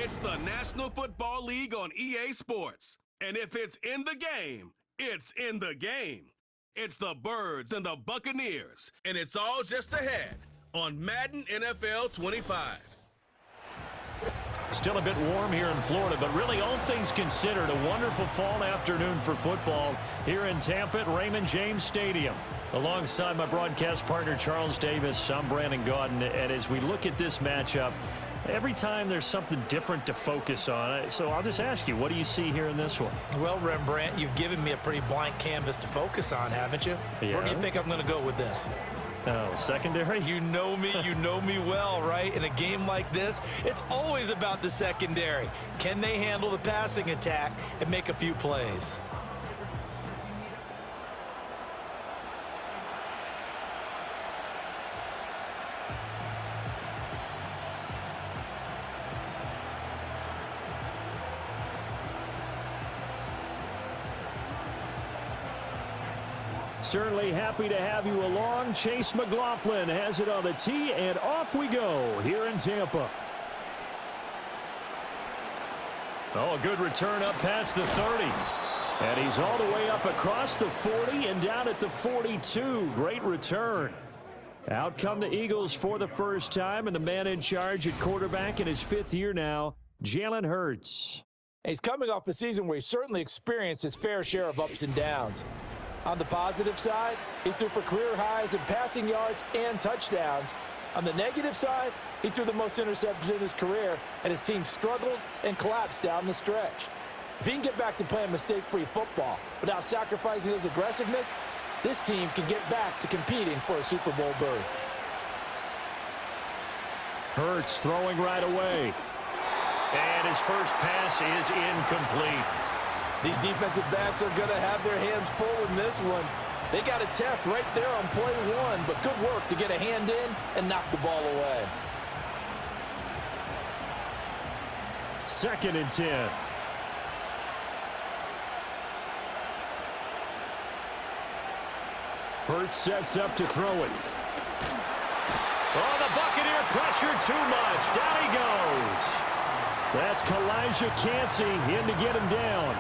It's the National Football League on EA Sports. And if it's in the game, it's in the game. It's the Birds and the Buccaneers, and it's all just ahead on Madden NFL 25. Still a bit warm here in Florida, but really all things considered, a wonderful fall afternoon for football here in Tampa at Raymond James Stadium. Alongside my broadcast partner Charles Davis, I'm Brandon Gaudin, and as we look at this matchup, every time there's something different to focus on. So I'll just ask you, what do you see here in this one? Well, Rembrandt, you've given me a pretty blank canvas to focus on, haven't you? Yeah. Where do you think I'm going to go with this? Oh, secondary? You know me well, right? In a game like this, it's always about the secondary. Can they handle the passing attack and make a few plays? Certainly happy to have you along. Chase McLaughlin has it on the tee, and off we go here in Tampa. Oh, a good return up past the 30. And he's all the way up across the 40 and down at the 42. Great return. Out come the Eagles for the first time, and the man in charge at quarterback in his 5th year now, Jalen Hurts. He's coming off a season where he certainly experienced his fair share of ups and downs. On the positive side, he threw for career highs in passing yards and touchdowns. On the negative side, he threw the most interceptions in his career, and his team struggled and collapsed down the stretch. If he can get back to playing mistake-free football without sacrificing his aggressiveness, this team can get back to competing for a Super Bowl berth. Hurts throwing right away. And his first pass is incomplete. These defensive backs are going to have their hands full in this one. They got a test right there on play one, but good work to get a hand in and knock the ball away. 2nd and 10. Hurts sets up to throw it. Oh, the Buccaneer pressure too much. Down he goes. That's Kalijah Cansey in to get him down.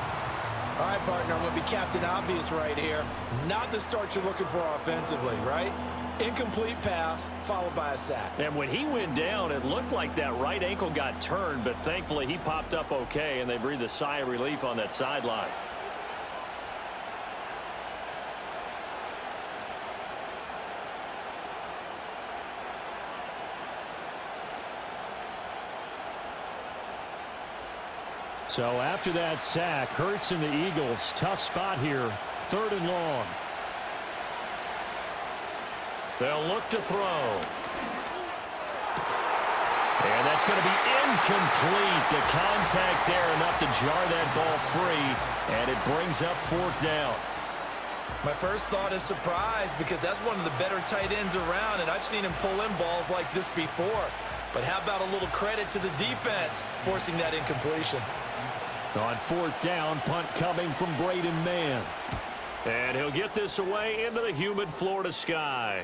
All right, partner, I'm going to be Captain Obvious right here. Not the start you're looking for offensively, right? Incomplete pass followed by a sack. And when he went down, it looked like that right ankle got turned, but thankfully he popped up okay, and they breathed a sigh of relief on that sideline. So after that sack, Hurts and the Eagles, tough spot here, 3rd and long. They'll look to throw. And that's going to be incomplete. The contact there enough to jar that ball free, and it brings up 4th down. My first thought is surprise because that's one of the better tight ends around, and I've seen him pull in balls like this before. But how about a little credit to the defense forcing that incompletion? On 4th down, punt coming from Braden Mann. And he'll get this away into the humid Florida sky.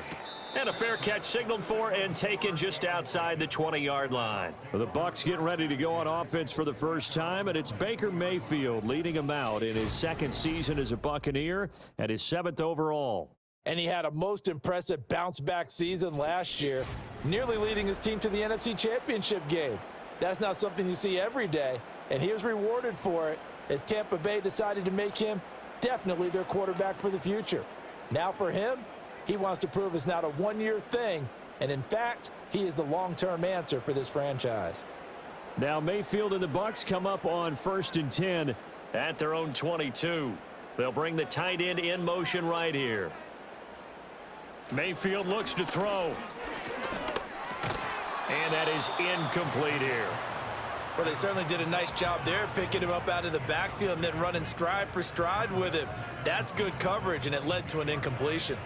And a fair catch signaled for and taken just outside the 20-yard line. The Bucs getting ready to go on offense for the first time, and it's Baker Mayfield leading him out in his 2nd season as a Buccaneer and his 7th overall. And he had a most impressive bounce-back season last year, nearly leading his team to the NFC Championship game. That's not something you see every day, and he was rewarded for it as Tampa Bay decided to make him definitely their quarterback for the future. Now for him, he wants to prove it's not a one-year thing, and in fact, he is the long-term answer for this franchise. Now Mayfield and the Bucs come up on 1st and 10 at their own 22. They'll bring the tight end in motion right here. Mayfield looks to throw. And that is incomplete here. Well, they certainly did a nice job there, picking him up out of the backfield and then running stride for stride with him. That's good coverage, and it led to an incompletion.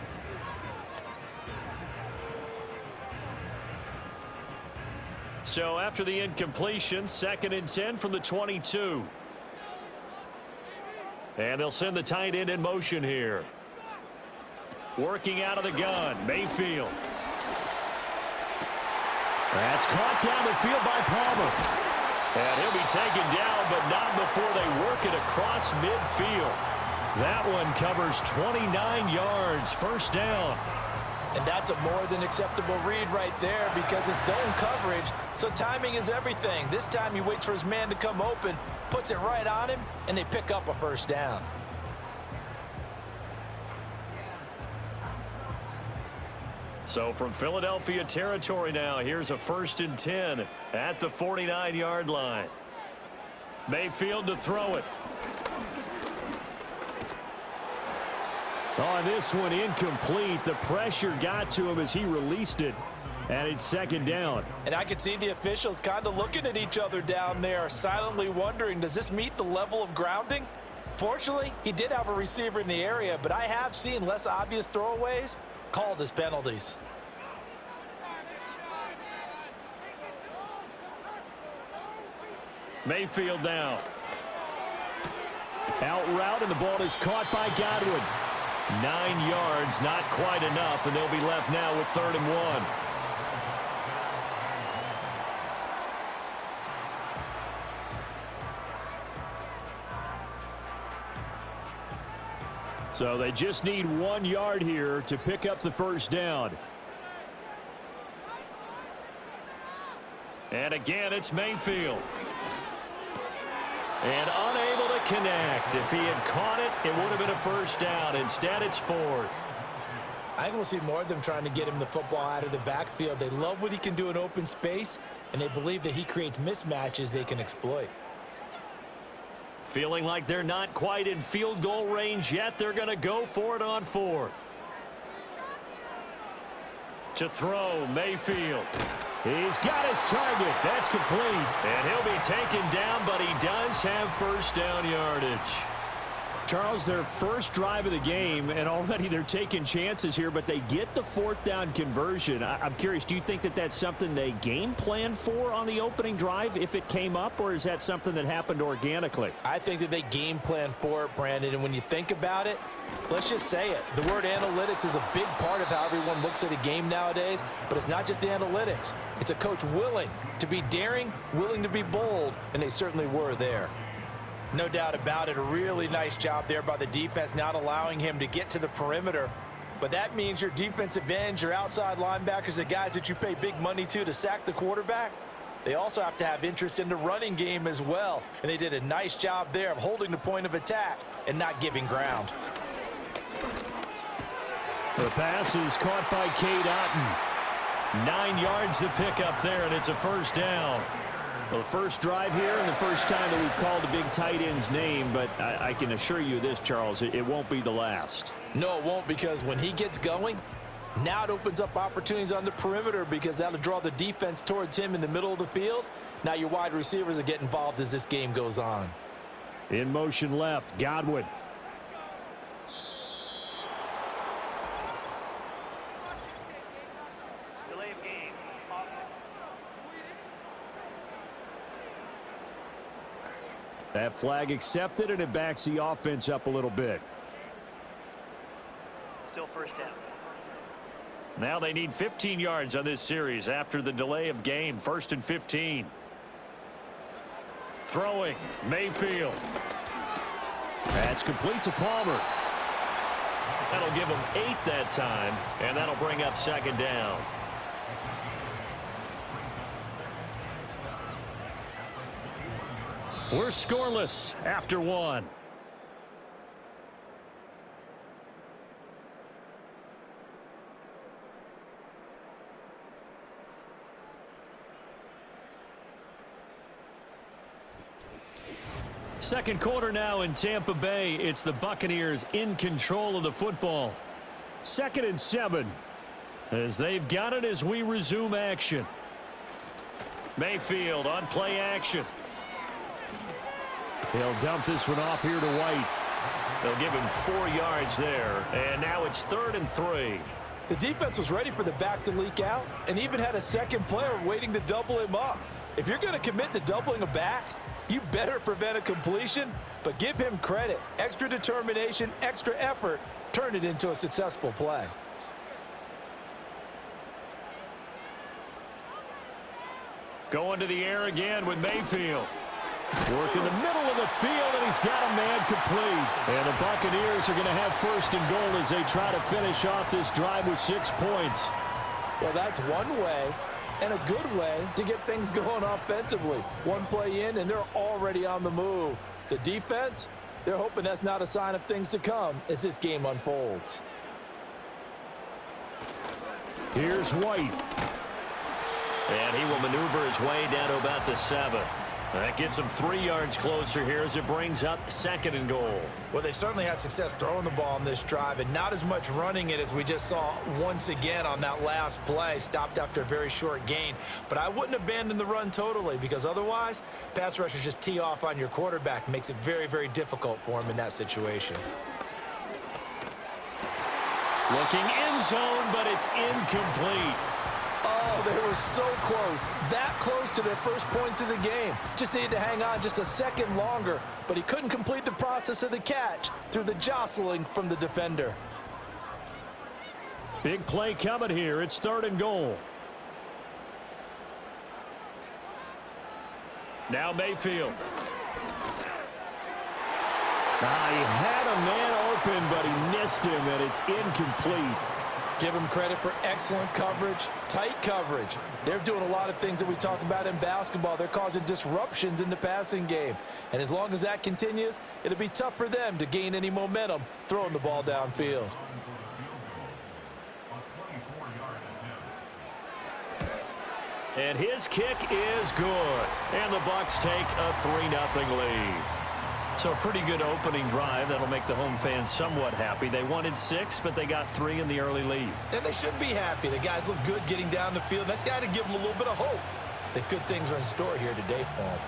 So after the incompletion, 2nd and 10 from the 22. And they'll send the tight end in motion here. Working out of the gun, Mayfield. That's caught down the field by Palmer. And he'll be taken down, but not before they work it across midfield. That one covers 29 yards, first down. And that's a more than acceptable read right there because it's zone coverage, so timing is everything. This time he waits for his man to come open, puts it right on him, and they pick up a first down. So from Philadelphia territory now, here's a 1st and 10 at the 49-yard line. Mayfield to throw it. On this one, incomplete. The pressure got to him as he released it, and it's 2nd down. And I can see the officials kind of looking at each other down there, silently wondering, does this meet the level of grounding? Fortunately, he did have a receiver in the area, but I have seen less obvious throwaways called as penalties. Mayfield now. Out route, and the ball is caught by Godwin. 9 yards, not quite enough, and they'll be left now with 3rd and 1. So they just need 1 yard here to pick up the first down. And again, it's Mayfield. And unable to connect. If he had caught it, it would have been a first down. Instead, it's 4th. I think we'll see more of them trying to get him the football out of the backfield. They love what he can do in open space, and they believe that he creates mismatches they can exploit. Feeling like they're not quite in field goal range yet. They're going to go for it on 4th. To throw, Mayfield. He's got his target. That's complete. And he'll be taken down, but he does have first down yardage. Charles, their first drive of the game, and already they're taking chances here, but they get the 4th down conversion. I'm curious, do you think that that's something they game planned for on the opening drive if it came up, or is that something that happened organically? I think that they game plan for it, Brandon, and when you think about it, let's just say it. The word analytics is a big part of how everyone looks at a game nowadays, but it's not just the analytics. It's a coach willing to be daring, willing to be bold, and they certainly were there. No doubt about it, a really nice job there by the defense, not allowing him to get to the perimeter. But that means your defensive ends, your outside linebackers, the guys that you pay big money to sack the quarterback, they also have to have interest in the running game as well. And they did a nice job there of holding the point of attack and not giving ground. The pass is caught by Cade Otton. 9 yards to pick up there, and it's a first down. Well, the first drive here and the first time that we've called a big tight end's name, but I can assure you this, Charles, it won't be the last. No, it won't, because when he gets going, now it opens up opportunities on the perimeter because that'll draw the defense towards him in the middle of the field. Now your wide receivers will get involved as this game goes on. In motion left, Godwin. That flag accepted, and it backs the offense up a little bit. Still first down. Now they need 15 yards on this series after the delay of game. 1st and 15. Throwing, Mayfield. That's complete to Palmer. That'll give him 8 that time, and that'll bring up 2nd down. We're scoreless after 1. Second quarter now in Tampa Bay. It's the Buccaneers in control of the football. 2nd and 7 as they've got it as we resume action. Mayfield on play action. He'll dump this one off here to White. They'll give him 4 yards there, and now it's 3rd and 3. The defense was ready for the back to leak out and even had a second player waiting to double him up. If you're going to commit to doubling a back, you better prevent a completion, but give him credit. Extra determination, extra effort, turned it into a successful play. Going to the air again with Mayfield. Work in the middle of the field, and he's got a man complete. And the Buccaneers are going to have first and goal as they try to finish off this drive with 6 points. Well, that's one way, and a good way, to get things going offensively. One play in, and they're already on the move. The defense, they're hoping that's not a sign of things to come as this game unfolds. Here's White. And he will maneuver his way down to about the 7. That gets him 3 yards closer here as it brings up 2nd and goal. Well, they certainly had success throwing the ball on this drive and not as much running it as we just saw once again on that last play. Stopped after a very short gain. But I wouldn't abandon the run totally because otherwise, pass rushers just tee off on your quarterback. Makes it very, very difficult for him in that situation. Looking end zone, but it's incomplete. Oh, they were so close. That close to their first points of the game. Just needed to hang on just a second longer, but he couldn't complete the process of the catch through the jostling from the defender. Big play coming here. It's 3rd and goal. Now Mayfield. He had a man open, but he missed him, and it's incomplete. Give them credit for excellent coverage, tight coverage. They're doing a lot of things that we talk about in basketball. They're causing disruptions in the passing game. And as long as that continues, it'll be tough for them to gain any momentum throwing the ball downfield. And his kick is good. And the Bucs take a 3-0 lead. So a pretty good opening drive. That'll make the home fans somewhat happy. They wanted 6, but they got 3 in the early lead. And they should be happy. The guys look good getting down the field. That's got to give them a little bit of hope that good things are in store here today for them.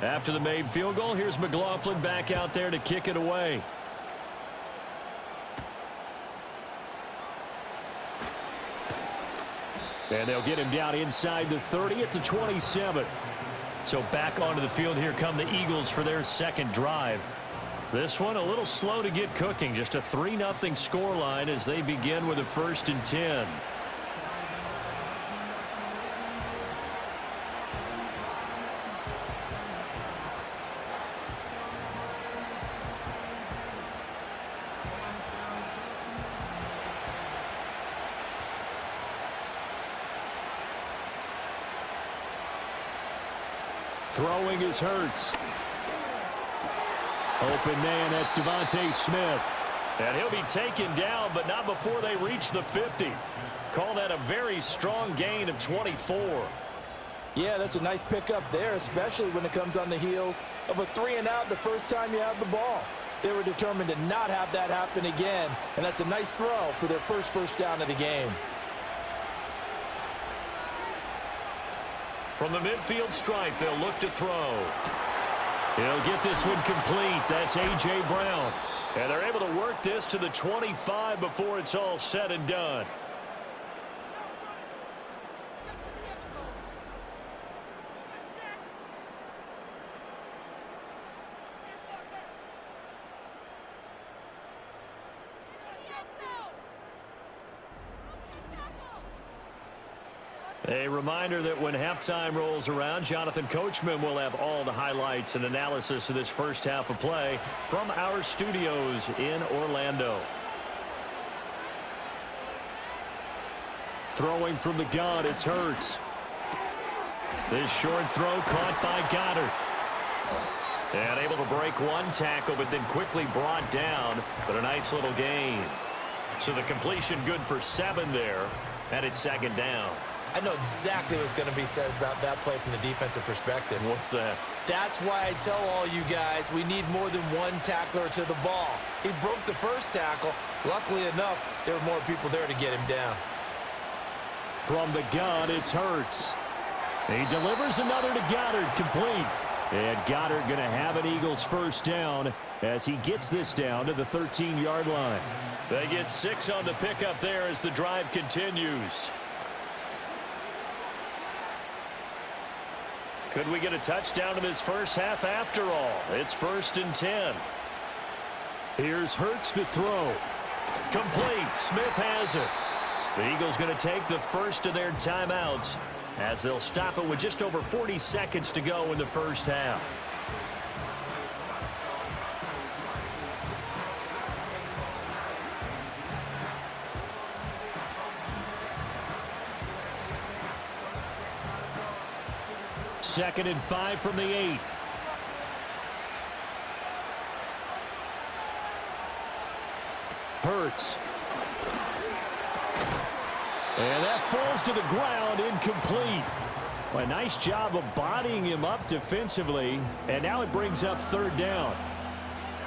After the made field goal, here's McLaughlin back out there to kick it away. And they'll get him down inside the 30 at the 27. So back onto the field, here come the Eagles for their 2nd drive. This one a little slow to get cooking. Just a 3-0 scoreline as they begin with a 1st and 10. Throwing is Hurts. Open man, that's Devontae Smith. And he'll be taken down, but not before they reach the 50. Call that a very strong gain of 24. Yeah, that's a nice pickup there, especially when it comes on the heels of a 3-and-out the first time you have the ball. They were determined to not have that happen again, and that's a nice throw for their first down of the game. From the midfield stripe, they'll look to throw. He'll get this one complete. That's A.J. Brown. And they're able to work this to the 25 before it's all said and done. A reminder that when halftime rolls around, Jonathan Coachman will have all the highlights and analysis of this first half of play from our studios in Orlando. Throwing from the gun, it's Hurts. This short throw caught by Goddard. And able to break one tackle, but then quickly brought down. But a nice little gain. So the completion good for 7 there. And it's 2nd down. I know exactly what's going to be said about that play from the defensive perspective. What's that? That's why I tell all you guys we need more than one tackler to the ball. He broke the first tackle. Luckily enough, there were more people there to get him down. From the gun, it's Hurts. He delivers another to Goddard, complete. And Goddard going to have an Eagles first down as he gets this down to the 13-yard line. They get 6 on the pickup there as the drive continues. Could we get a touchdown in this first half after all? It's 1st and 10. Here's Hurts to throw. Complete. Smith has it. The Eagles going to take the first of their timeouts as they'll stop it with just over 40 seconds to go in the first half. Second and 5 from the 8. Hurts. And that falls to the ground, incomplete. A nice job of bodying him up defensively, and now it brings up 3rd down.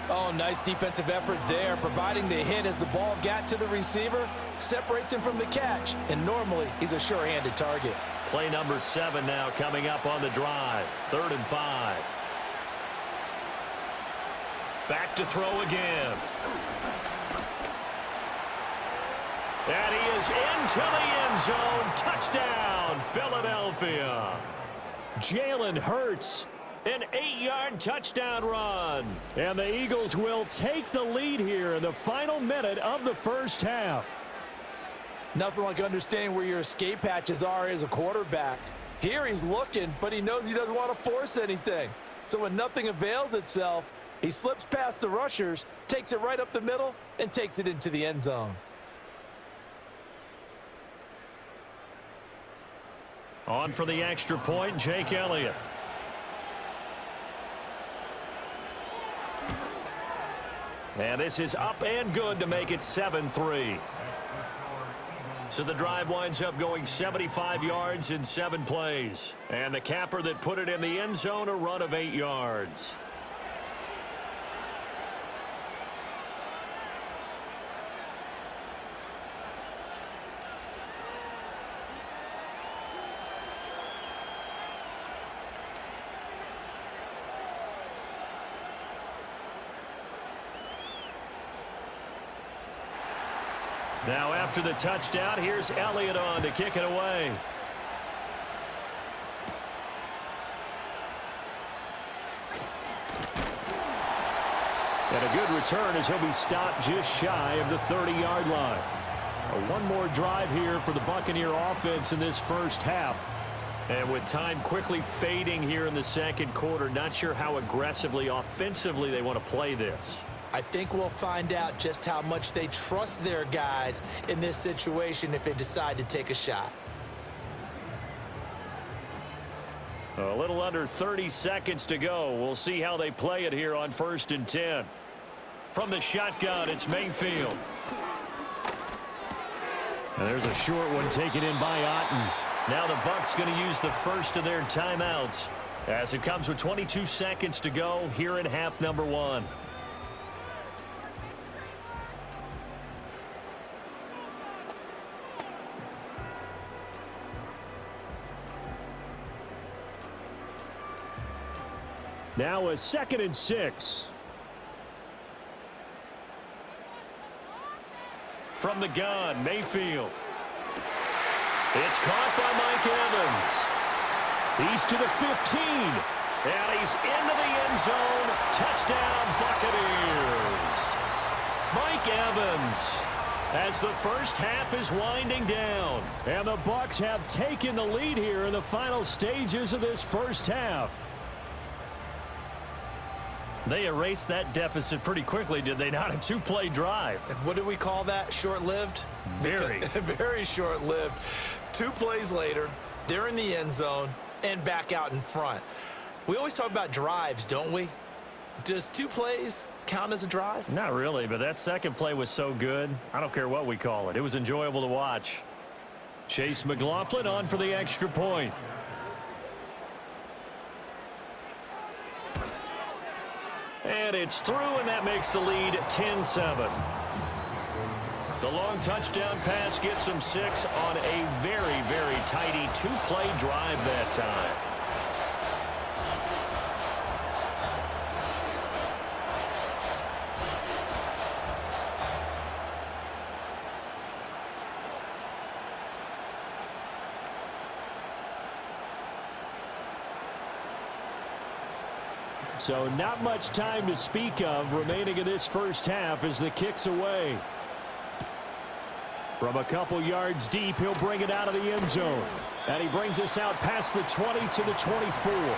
Oh, nice defensive effort there, providing the hit as the ball got to the receiver, separates him from the catch, and normally he's a sure-handed target. Play number 7 now coming up on the drive. 3rd and 5. Back to throw again. And he is into the end zone. Touchdown, Philadelphia. Jalen Hurts, an 8-yard touchdown run. And the Eagles will take the lead here in the final minute of the first half. Nothing like understanding where your escape hatches are as a quarterback. Here he's looking, but he knows he doesn't want to force anything. So when nothing avails itself, he slips past the rushers, takes it right up the middle, and takes it into the end zone. On for the extra point, Jake Elliott. And this is up and good to make it 7-3. So the drive winds up going 75 yards in 7 plays. And the capper that put it in the end zone, a run of 8 yards. Now after the touchdown, here's Elliott on to kick it away. And a good return as he'll be stopped just shy of the 30-yard line. One more drive here for the Buccaneer offense in this first half. And with time quickly fading here in the second quarter, not sure how aggressively, offensively they want to play this. I think we'll find out just how much they trust their guys in this situation if they decide to take a shot. A little under 30 seconds to go. We'll see how they play it here on 1st and 10. From the shotgun, it's Mayfield. And there's a short one taken in by Otten. Now the Bucs going to use the first of their timeouts as it comes with 22 seconds to go here in half number 1. Now a 2nd and 6. From the gun, Mayfield. It's caught by Mike Evans. He's to the 15. And he's into the end zone. Touchdown, Buccaneers. Mike Evans, as the first half is winding down. And the Bucs have taken the lead here in the final stages of this first half. They erased that deficit pretty quickly, did they not? A 2-play drive. What do we call that? Short-lived? Very. Very short-lived. 2 plays later, they're in the end zone and back out in front. We always talk about drives, don't we? Does 2 plays count as a drive? Not really, but that second play was so good. I don't care what we call it. It was enjoyable to watch. Chase McLaughlin on for the extra point. And it's through, and that makes the lead 10-7. The long touchdown pass gets them 6 on a very, very tidy 2-play drive that time. So not much time to speak of remaining in this first half as the kick's away. From a couple yards deep, he'll bring it out of the end zone. And he brings us out past the 20 to the 24.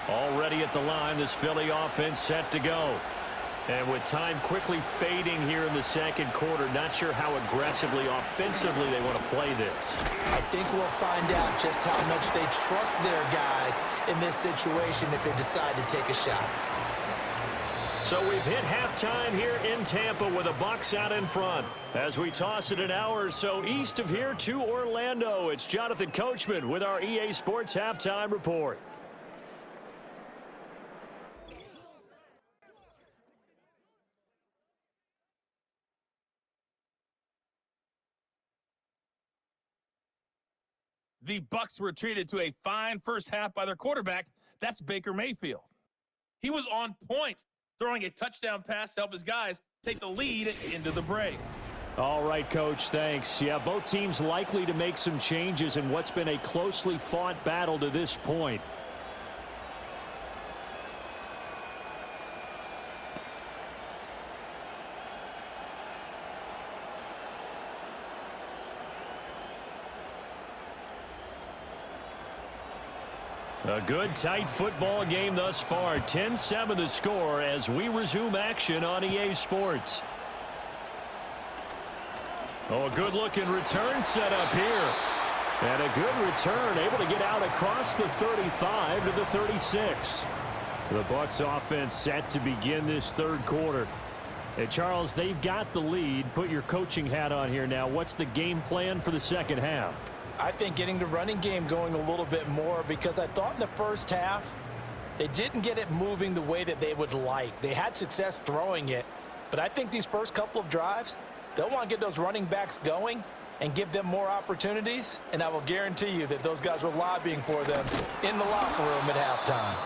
Already at the line, this Philly offense set to go. And with time quickly fading here in the second quarter, not sure how aggressively, offensively they want to play this. I think we'll find out just how much they trust their guys in this situation if they decide to take a shot. So we've hit halftime here in Tampa with the Bucs out in front. As we toss it an hour or so east of here to Orlando, it's Jonathan Coachman with our EA Sports Halftime Report. The Bucs were treated to a fine first half by their quarterback. That's Baker Mayfield. He was on point, throwing a touchdown pass to help his guys take the lead into the break. All right, Coach, thanks. Yeah, both teams likely to make some changes in what's been a closely fought battle to this point. A good, tight football game thus far. 10-7 the score as we resume action on EA Sports. Oh, a good-looking return set up here. And a good return, able to get out across the 35 to the 36. The Bucs offense set to begin this third quarter. Hey, Charles, they've got the lead. Put your coaching hat on here now. What's the game plan for the second half? I think getting the running game going a little bit more, because I thought in the first half they didn't get it moving the way that they would like. They had success throwing it, but I think these first couple of drives, they'll want to get those running backs going and give them more opportunities, and I will guarantee you that those guys were lobbying for them in the locker room at halftime.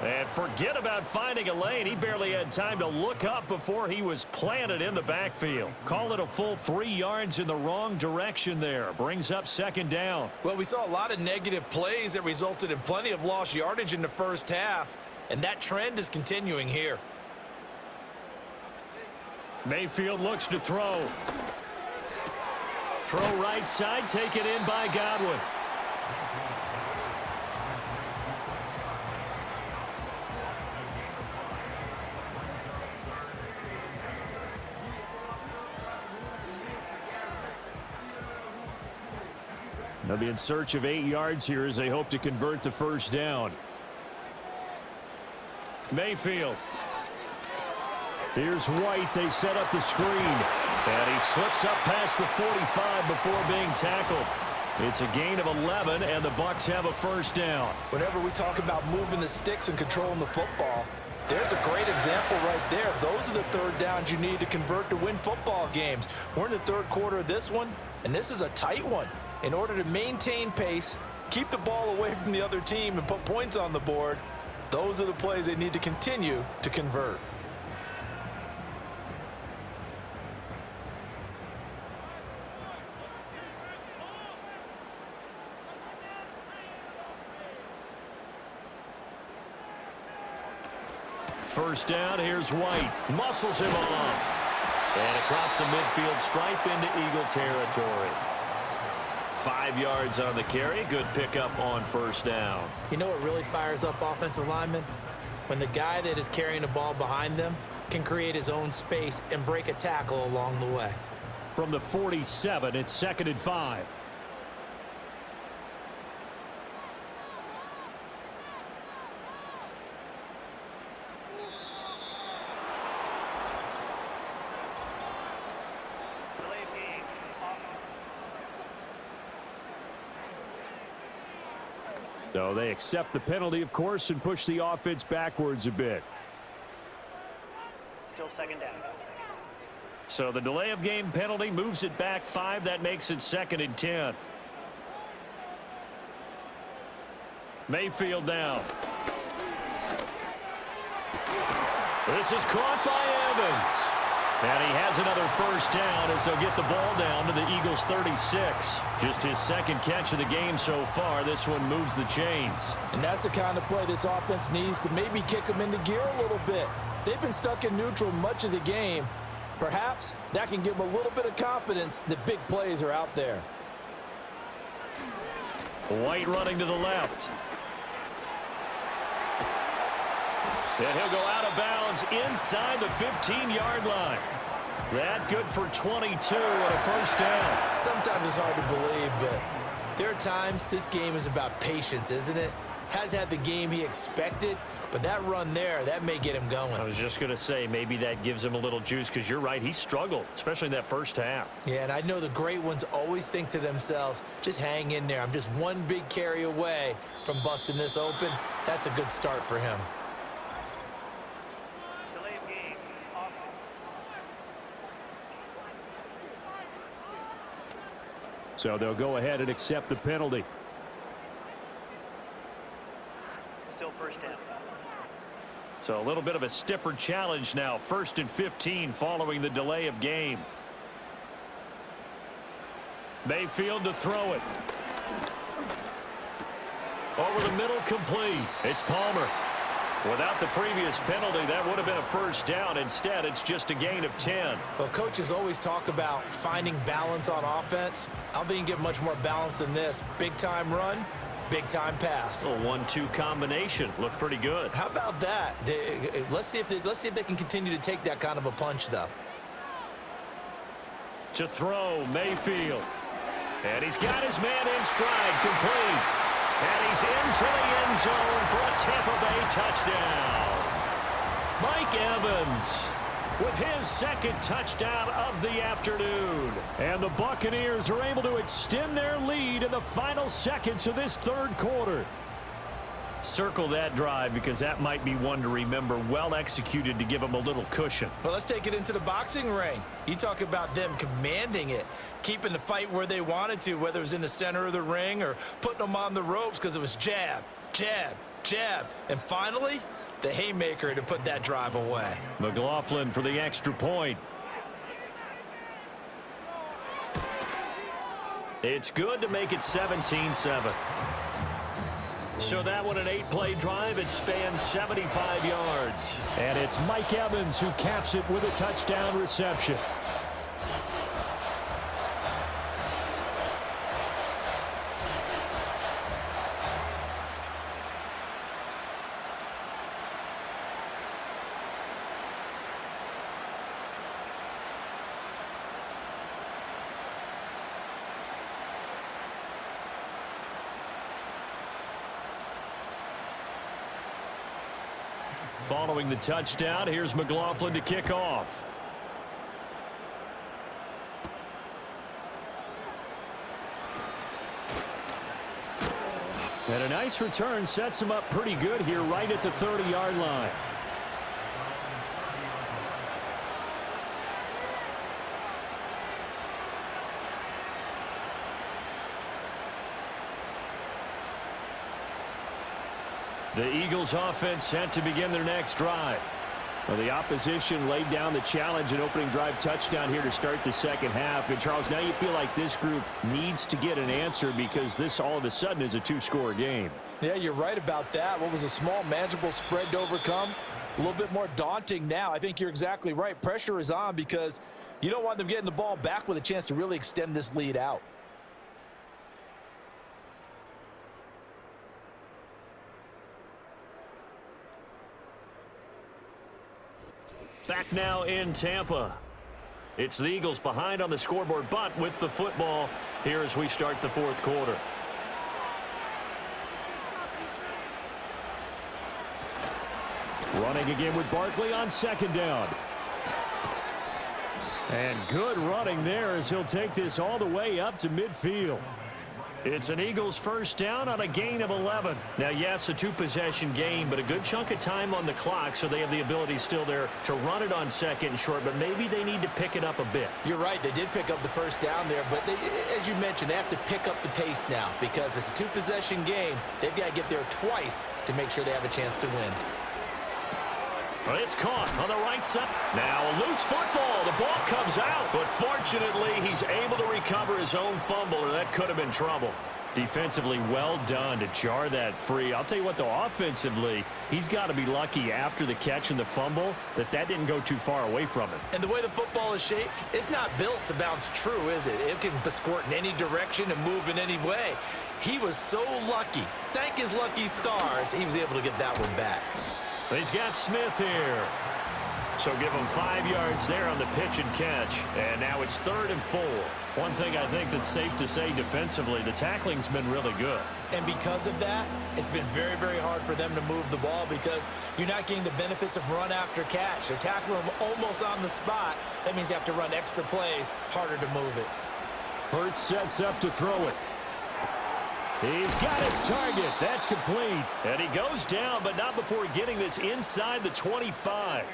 And forget about finding a lane. He barely had time to look up before he was planted in the backfield. Call it a full 3 yards in the wrong direction there. Brings up second down. Well, we saw a lot of negative plays that resulted in plenty of lost yardage in the first half, and that trend is continuing here. Mayfield looks to throw. Throw right side, taken in by Godwin. They'll be in search of 8 yards here as they hope to convert the first down. Mayfield. Here's White. They set up the screen. And he slips up past the 45 before being tackled. It's a gain of 11, and the Bucs have a first down. Whenever we talk about moving the sticks and controlling the football, there's a great example right there. Those are the third downs you need to convert to win football games. We're in the third quarter of this one, and this is a tight one. In order to maintain pace, keep the ball away from the other team, and put points on the board, those are the plays they need to continue to convert. First down, here's White. Muscles him off. And across the midfield stripe into Eagle territory. 5 yards on the carry. Good pickup on first down. You know what really fires up offensive linemen? When the guy that is carrying the ball behind them can create his own space and break a tackle along the way. From the 47, it's 2nd and 5. So they accept the penalty, of course, and push the offense backwards a bit. Still second down. So the delay of game penalty moves it back 5. That makes it 2nd and 10. Mayfield down. This is caught by Evans. And he has another first down as they'll get the ball down to the Eagles' 36. Just his second catch of the game so far. This one moves the chains. And that's the kind of play this offense needs to maybe kick them into gear a little bit. They've been stuck in neutral much of the game. Perhaps that can give them a little bit of confidence that big plays are out there. White running to the left. And he'll go out of bounds inside the 15-yard line. That good for 22 and a first down. Sometimes it's hard to believe, but there are times this game is about patience, isn't it? Has had the game he expected, but that run there, that may get him going. I was just going to say, maybe that gives him a little juice because you're right, he struggled, especially in that first half. Yeah, and I know the great ones always think to themselves, just hang in there. I'm just one big carry away from busting this open. That's a good start for him. So they'll go ahead and accept the penalty. Still first down. So a little bit of a stiffer challenge now. 1st and 15 following the delay of game. Mayfield to throw it. Over the middle, complete. It's Palmer. Without the previous penalty, that would have been a first down. Instead, it's just a gain of 10. Well, coaches always talk about finding balance on offense. I don't think you can get much more balance than this. Big-time run, big-time pass. A 1-2 combination. Looked pretty good. How about that? Let's see if they can continue to take that kind of a punch, though. To throw, Mayfield. And he's got his man in stride, complete. And he's into the end zone for a Tampa Bay touchdown. Mike Evans with his second touchdown of the afternoon. And the Buccaneers are able to extend their lead in the final seconds of this third quarter. Circle that drive because that might be one to remember. Well executed to give them a little cushion. Well, let's take it into the boxing ring. You talk about them commanding it, keeping the fight where they wanted to, whether it was in the center of the ring or putting them on the ropes because it was jab, jab, jab. And finally, the haymaker to put that drive away. McLaughlin for the extra point. It's good to make it 17-7. So that one, an 8-play drive. It spans 75 yards. And it's Mike Evans who caps it with a touchdown reception. Following the touchdown, here's McLaughlin to kick off. And a nice return sets him up pretty good here right at the 30-yard line. The Eagles offense set to begin their next drive. Well, the opposition laid down the challenge and opening drive touchdown here to start the second half. And, Charles, now you feel like this group needs to get an answer because this all of a sudden is a two-score game. Yeah, you're right about that. What was a small, manageable spread to overcome? A little bit more daunting now. I think you're exactly right. Pressure is on because you don't want them getting the ball back with a chance to really extend this lead out. Back now in Tampa. It's the Eagles behind on the scoreboard, but with the football here as we start the fourth quarter. Running again with Barkley on second down. And good running there as he'll take this all the way up to midfield. It's an Eagles first down on a gain of 11. Now, yes, a two-possession game, but a good chunk of time on the clock, so they have the ability still there to run it on second and short, but maybe they need to pick it up a bit. You're right. They did pick up the first down there, but they, as you mentioned, they have to pick up the pace now because it's a two-possession game. They've got to get there twice to make sure they have a chance to win. Well, it's caught on the right side. Now a loose football. The ball comes out. But fortunately, he's able to recover his own fumble, or that could have been trouble. Defensively, well done to jar that free. I'll tell you what, though, offensively, he's got to be lucky after the catch and the fumble that didn't go too far away from him. And the way the football is shaped, it's not built to bounce true, is it? It can squirt in any direction and move in any way. He was so lucky. Thank his lucky stars, he was able to get that one back. He's got Smith here. So give him 5 yards there on the pitch and catch. And now it's 3rd and 4. One thing I think that's safe to say defensively, the tackling's been really good. And because of that, it's been very, very hard for them to move the ball because you're not getting the benefits of run after catch. They're tackling them almost on the spot. That means you have to run extra plays, harder to move it. Hurts sets up to throw it. He's got his target. That's complete. And he goes down, but not before getting this inside the 25.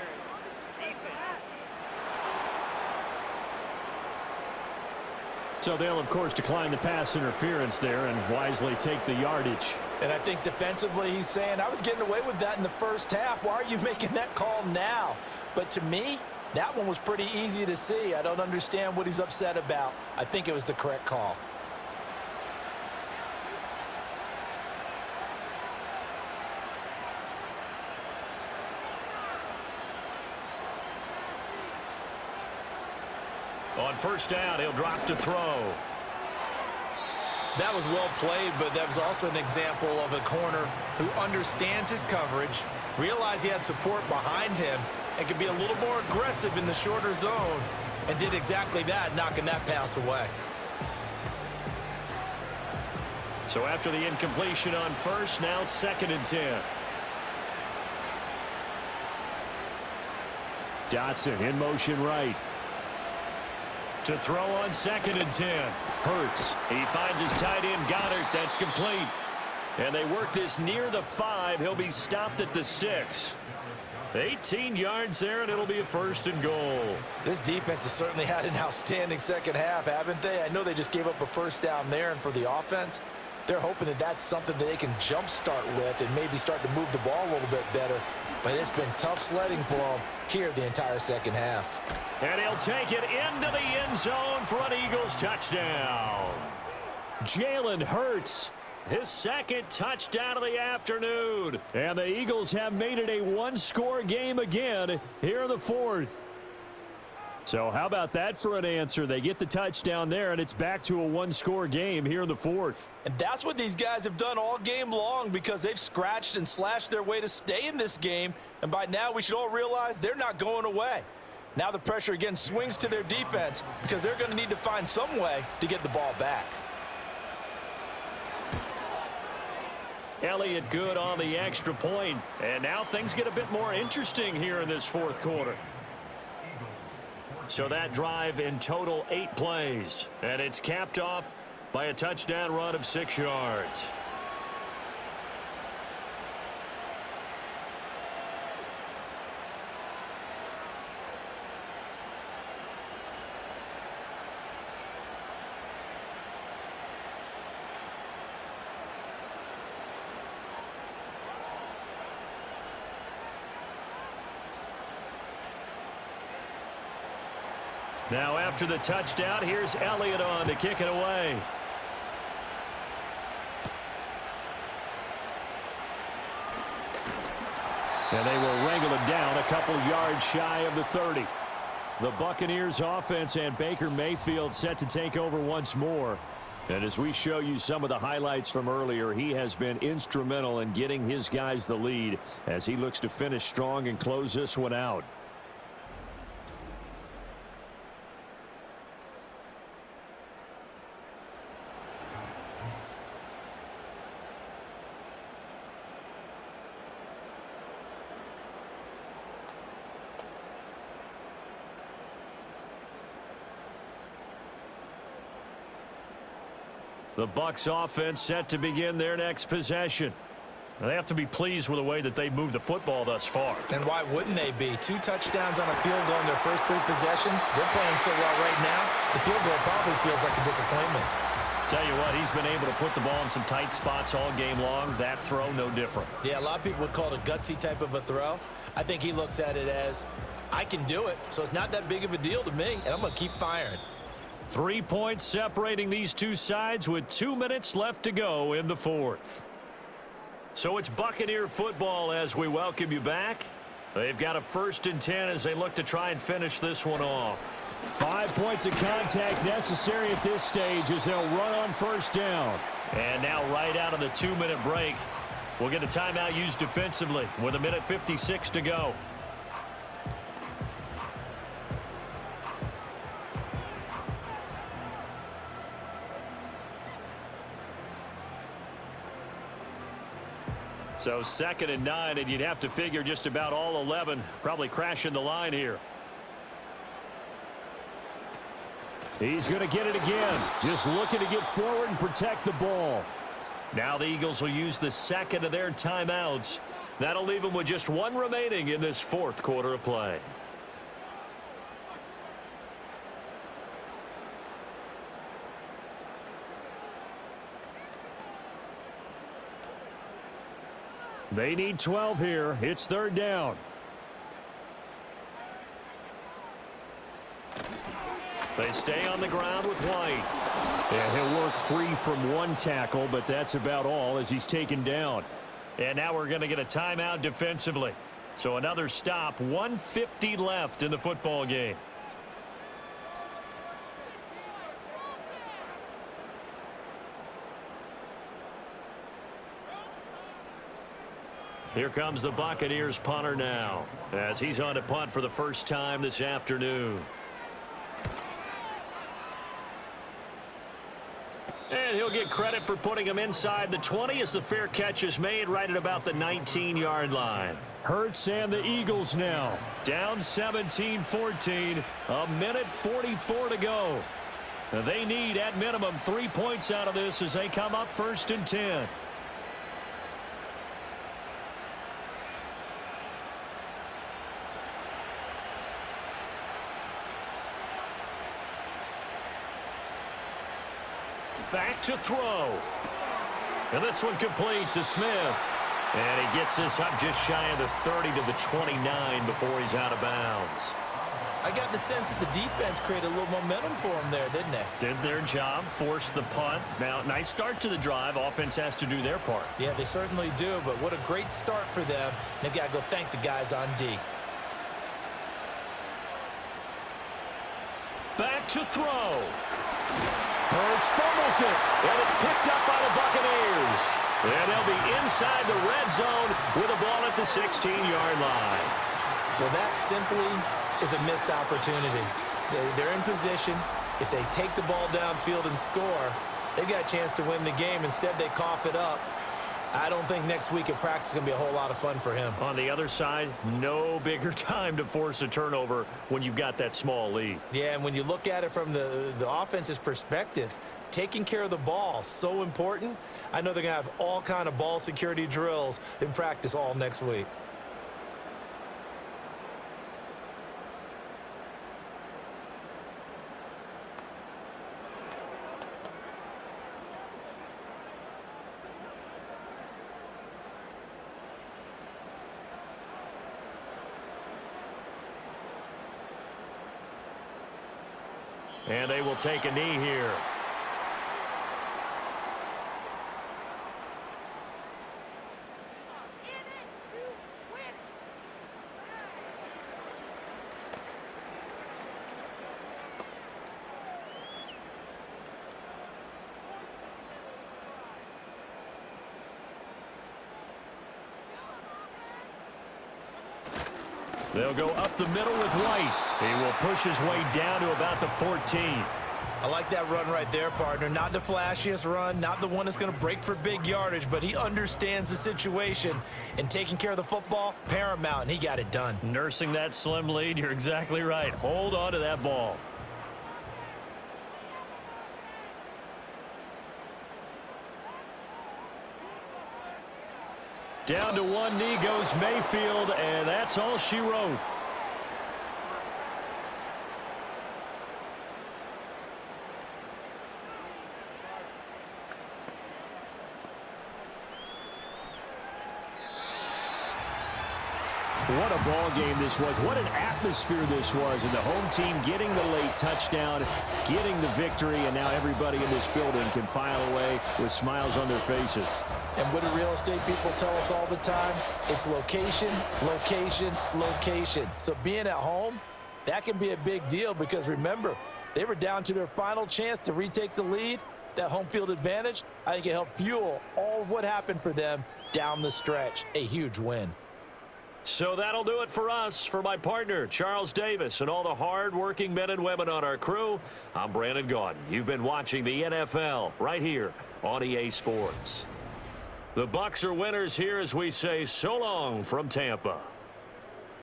So they'll, of course, decline the pass interference there and wisely take the yardage. And I think defensively he's saying, I was getting away with that in the first half. Why are you making that call now? But to me, that one was pretty easy to see. I don't understand what he's upset about. I think it was the correct call. On first down, he'll drop to throw. That was well played, but that was also an example of a corner who understands his coverage, realized he had support behind him, and could be a little more aggressive in the shorter zone, and did exactly that, knocking that pass away. So after the incompletion on first, now 2nd and 10. Dotson in motion right. To throw on 2nd and 10. Hurts. He finds his tight end, Goddard. That's complete. And they work this near the 5. He'll be stopped at the 6. 18 yards there, and it'll be a 1st and goal. This defense has certainly had an outstanding second half, haven't they? I know they just gave up a first down there, and for the offense, they're hoping that that's something that they can jumpstart with and maybe start to move the ball a little bit better. But it's been tough sledding for them here the entire second half. And he'll take it into the end zone for an Eagles touchdown. Jalen Hurts. His 2nd touchdown of the afternoon. And the Eagles have made it a one-score game again here in the 4th. So how about that for an answer? They get the touchdown there, and it's back to a one-score game here in the 4th. And that's what these guys have done all game long because they've scratched and slashed their way to stay in this game. And by now, we should all realize they're not going away. Now the pressure again swings to their defense because they're going to need to find some way to get the ball back. Elliott good on the extra point. And now things get a bit more interesting here in this 4th quarter. So that drive in total 8 plays. And it's capped off by a touchdown run of 6 yards. Now after the touchdown, here's Elliott on to kick it away. And they will wrangle it down a couple yards shy of the 30. The Buccaneers offense and Baker Mayfield set to take over once more. And as we show you some of the highlights from earlier, he has been instrumental in getting his guys the lead as he looks to finish strong and close this one out. The Bucs offense set to begin their next possession. They have to be pleased with the way that they've moved the football thus far. And why wouldn't they be? 2 touchdowns on a field goal in their first 3 possessions. They're playing so well right now, the field goal probably feels like a disappointment. Tell you what, he's been able to put the ball in some tight spots all game long. That throw, no different. Yeah, a lot of people would call it a gutsy type of a throw. I think he looks at it as, I can do it, so it's not that big of a deal to me, and I'm going to keep firing. 3 points separating these two sides with 2 minutes left to go in the fourth. So it's Buccaneer football as we welcome you back. They've got a 1st and 10 as they look to try and finish this one off. 5 points of contact necessary at this stage as they'll run on 1st down. And now right out of the 2-minute break, we'll get a timeout used defensively with 1:56 to go. So 2nd and 9, and you'd have to figure just about all 11 probably crashing the line here. He's going to get it again. Just looking to get forward and protect the ball. Now the Eagles will use the 2nd of their timeouts. That'll leave them with just 1 remaining in this 4th quarter of play. They need 12 here. It's 3rd down. They stay on the ground with White. Yeah, he'll work free from 1 tackle, but that's about all as he's taken down. And now we're going to get a timeout defensively. So another stop, 1:50 left in the football game. Here comes the Buccaneers punter now as he's on to punt for the first time this afternoon. And he'll get credit for putting him inside the 20 as the fair catch is made right at about the 19-yard line. Hurts and the Eagles now. Down 17-14, 1:44 to go. They need at minimum 3 points out of this as they come up 1st and 10. Back to throw. And this one complete to Smith. And he gets this up just shy of the 30 to the 29 before he's out of bounds. I got the sense that the defense created a little momentum for them there, didn't they? Did their job, forced the punt. Now, nice start to the drive. Offense has to do their part. Yeah, they certainly do, but what a great start for them. They've got to go thank the guys on D. Back to throw. Hurts fumbles it. And it's picked up by the Buccaneers. And they'll be inside the red zone with a ball at the 16-yard line. Well, that simply is a missed opportunity. They're in position. If they take the ball downfield and score, they've got a chance to win the game. Instead, they cough it up. I don't think next week at practice is going to be a whole lot of fun for him. On the other side, no bigger time to force a turnover when you've got that small lead. Yeah, and when you look at it from the offense's perspective, taking care of the ball, so important. I know they're going to have all kind of ball security drills in practice all next week. And they will take a knee here. They'll go up the middle with White. He will push his way down to about the 14. I like that run right there, partner. Not the flashiest run, not the one that's going to break for big yardage, but he understands the situation, and taking care of the football, paramount, and he got it done. Nursing that slim lead, you're exactly right. Hold on to that ball. Down to one knee goes Mayfield, and that's all she wrote. What a ball game this was. What an atmosphere this was. And the home team getting the late touchdown, getting the victory, and now everybody in this building can file away with smiles on their faces. And what do real estate people tell us all the time? It's location, location, location. So being at home, that can be a big deal because remember, they were down to their final chance to retake the lead. That home field advantage, I think it helped fuel all of what happened for them down the stretch. A huge win. So that'll do it for us. For my partner, Charles Davis, and all the hard-working men and women on our crew, I'm Brandon Gaudin. You've been watching the NFL right here on EA Sports. The Bucs are winners here as we say so long from Tampa.